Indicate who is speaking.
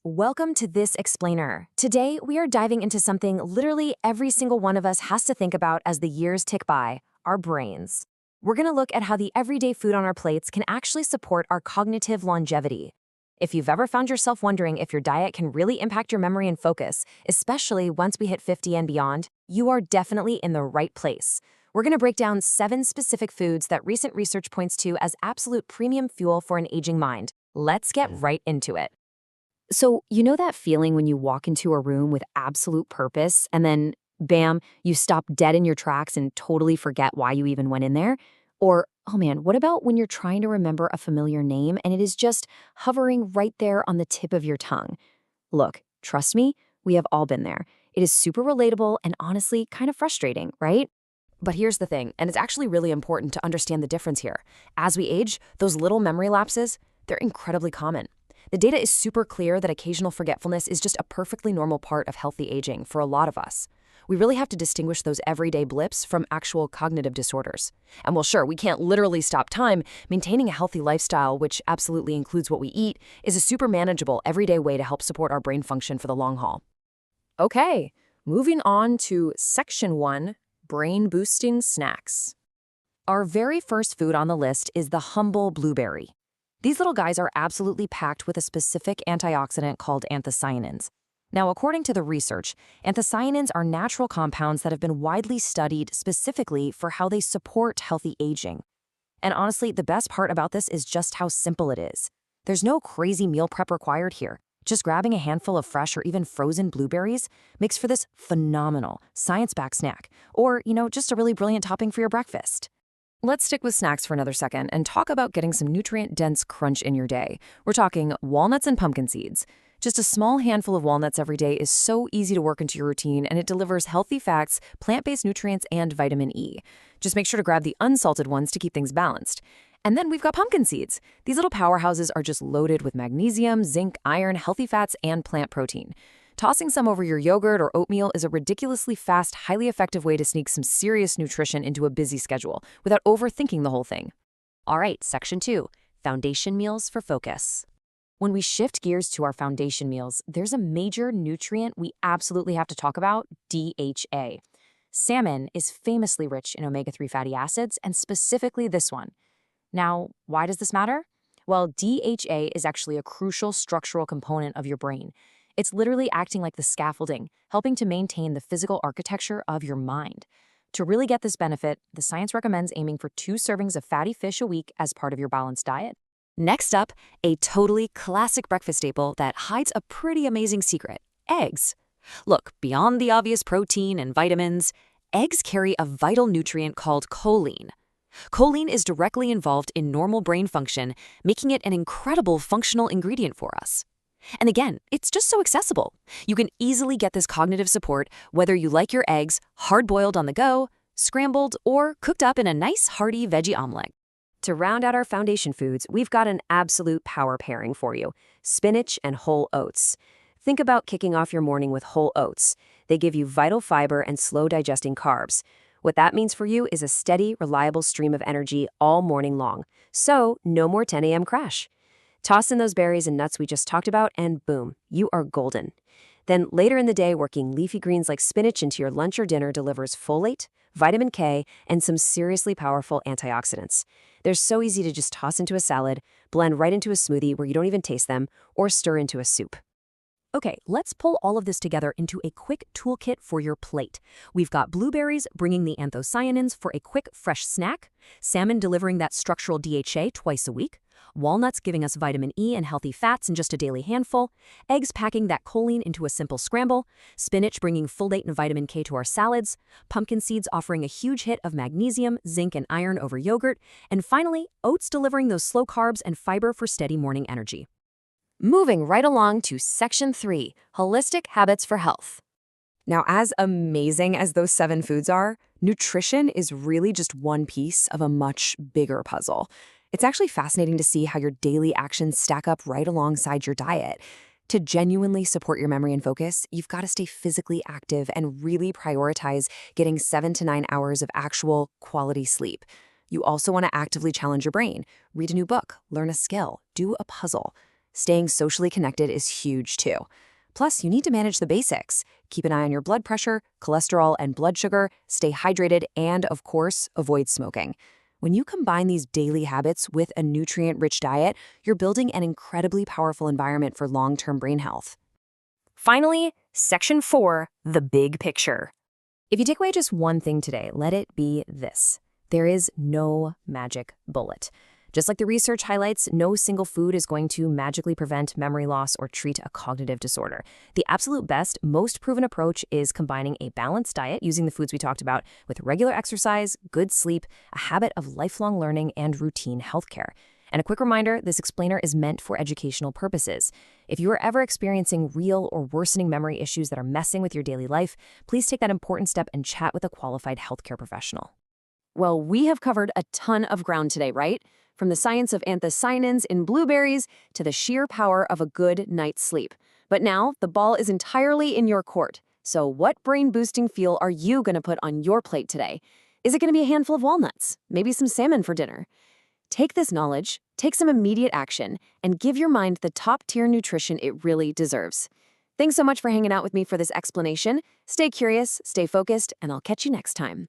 Speaker 1: Welcome to This Explainer. Today, we are diving into something literally every single one of us has to think about as the years tick by, our brains. We're going to look at how the everyday food on our plates can actually support our cognitive longevity. If you've ever found yourself wondering if your diet can really impact your memory and focus, especially once we hit 50 and beyond, you are definitely in the right place. We're going to break down 7 specific foods that recent research points to as absolute premium fuel for an aging mind. Let's get right into it. So, you know that feeling when you walk into a room with absolute purpose and then, bam, you stop dead in your tracks and totally forget why you even went in there? Or, oh man, what about when you're trying to remember a familiar name and it is just hovering right there on the tip of your tongue? Look, trust me, we have all been there. It is super relatable and honestly kind of frustrating, right? But here's the thing, and it's actually really important to understand the difference here. As we age, those little memory lapses, they're incredibly common. The data is super clear that occasional forgetfulness is just a perfectly normal part of healthy aging for a lot of us. We really have to distinguish those everyday blips from actual cognitive disorders. And while sure, we can't literally stop time, maintaining a healthy lifestyle, which absolutely includes what we eat, is a super manageable everyday way to help support our brain function for the long haul. Okay, moving on to Section 1, Brain-Boosting Snacks. Our very first food on the list is the humble blueberry. These little guys are absolutely packed with a specific antioxidant called anthocyanins. Now, according to the research, anthocyanins are natural compounds that have been widely studied specifically for how they support healthy aging. And honestly, the best part about this is just how simple it is. There's no crazy meal prep required here. Just grabbing a handful of fresh or even frozen blueberries makes for this phenomenal, science-backed snack, or, just a really brilliant topping for your breakfast. Let's stick with snacks for another second and talk about getting some nutrient-dense crunch in your day. We're talking walnuts and pumpkin seeds. Just a small handful of walnuts every day is so easy to work into your routine, and it delivers healthy fats, plant-based nutrients, and vitamin E. Just make sure to grab the unsalted ones to keep things balanced. And then we've got pumpkin seeds. These little powerhouses are just loaded with magnesium, zinc, iron, healthy fats, and plant protein. Tossing some over your yogurt or oatmeal is a ridiculously fast, highly effective way to sneak some serious nutrition into a busy schedule without overthinking the whole thing. All right, Section 2, Foundation Meals for Focus. When we shift gears to our foundation meals, there's a major nutrient we absolutely have to talk about, DHA. Salmon is famously rich in omega-3 fatty acids, and specifically this one. Now, why does this matter? Well, DHA is actually a crucial structural component of your brain. It's literally acting like the scaffolding, helping to maintain the physical architecture of your mind. To really get this benefit, the science recommends aiming for 2 servings of fatty fish a week as part of your balanced diet. Next up, a totally classic breakfast staple that hides a pretty amazing secret: eggs. Look, beyond the obvious protein and vitamins, eggs carry a vital nutrient called choline. Choline is directly involved in normal brain function, making it an incredible functional ingredient for us. And again, it's just so accessible. You can easily get this cognitive support whether you like your eggs hard-boiled on the go, scrambled, or cooked up in a nice hearty veggie omelet. To round out our foundation foods, we've got an absolute power pairing for you: spinach and whole oats. Think about kicking off your morning with whole oats. They give you vital fiber and slow-digesting carbs. What that means for you is a steady, reliable stream of energy all morning long. So, no more 10 a.m. crash. Toss in those berries and nuts we just talked about, and boom, you are golden. Then later in the day, working leafy greens like spinach into your lunch or dinner delivers folate, vitamin K, and some seriously powerful antioxidants. They're so easy to just toss into a salad, blend right into a smoothie where you don't even taste them, or stir into a soup. Okay, let's pull all of this together into a quick toolkit for your plate. We've got blueberries bringing the anthocyanins for a quick, fresh snack, salmon delivering that structural DHA twice a week, walnuts giving us vitamin E and healthy fats in just a daily handful, eggs packing that choline into a simple scramble, spinach bringing folate and vitamin K to our salads, pumpkin seeds offering a huge hit of magnesium, zinc, and iron over yogurt, and finally, oats delivering those slow carbs and fiber for steady morning energy. Moving right along to Section 3, Holistic Habits for Health. Now, as amazing as those 7 foods are, nutrition is really just one piece of a much bigger puzzle. It's actually fascinating to see how your daily actions stack up right alongside your diet. To genuinely support your memory and focus, you've got to stay physically active and really prioritize getting 7 to 9 hours of actual quality sleep. You also want to actively challenge your brain, read a new book, learn a skill, do a puzzle. Staying socially connected is huge too. Plus, you need to manage the basics. Keep an eye on your blood pressure, cholesterol, and blood sugar, stay hydrated, and, of course, avoid smoking. When you combine these daily habits with a nutrient-rich diet, you're building an incredibly powerful environment for long-term brain health. Finally, Section 4, the big picture. If you take away just one thing today, let it be this. There is no magic bullet. Just like the research highlights, no single food is going to magically prevent memory loss or treat a cognitive disorder. The absolute best, most proven approach is combining a balanced diet using the foods we talked about with regular exercise, good sleep, a habit of lifelong learning, and routine healthcare. And a quick reminder, this explainer is meant for educational purposes. If you are ever experiencing real or worsening memory issues that are messing with your daily life, please take that important step and chat with a qualified healthcare professional. Well, we have covered a ton of ground today, right? From the science of anthocyanins in blueberries to the sheer power of a good night's sleep. But now, the ball is entirely in your court. So what brain-boosting fuel are you going to put on your plate today? Is it going to be a handful of walnuts? Maybe some salmon for dinner? Take this knowledge, take some immediate action, and give your mind the top-tier nutrition it really deserves. Thanks so much for hanging out with me for this explanation. Stay curious, stay focused, and I'll catch you next time.